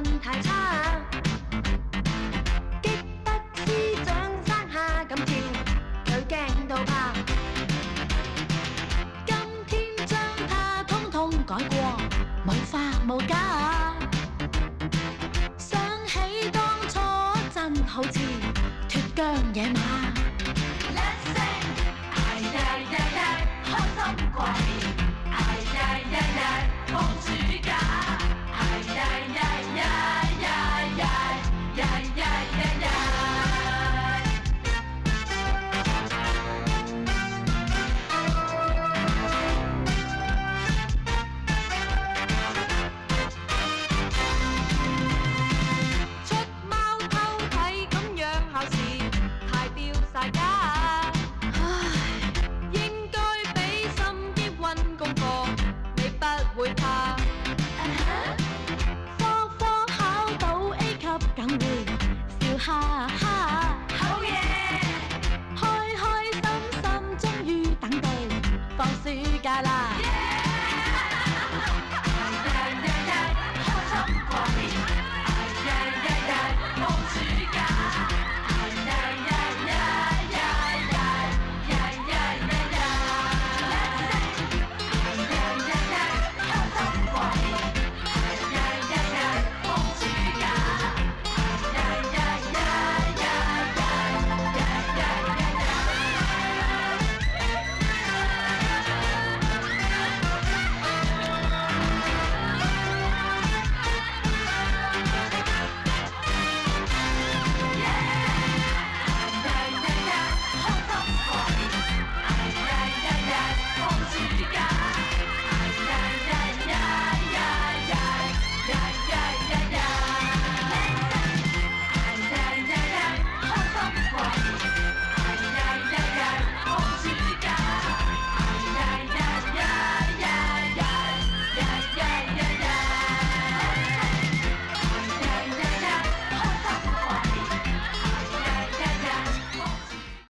運太差，激得師長生下咁跳，佢驚到怕。今天將它通通改過，冇花冇假。想起當初真好似脫韁野馬。Let's sing， 哎呀呀呀，開心過年，哎呀呀呀，放暑假，哎呀呀呀呀呀呀呀呀呀。出貓偷睇咁樣考試，太丟晒架。唉，應該俾心機溫功課，你不會怕。科科考到 A 級，梗會笑哈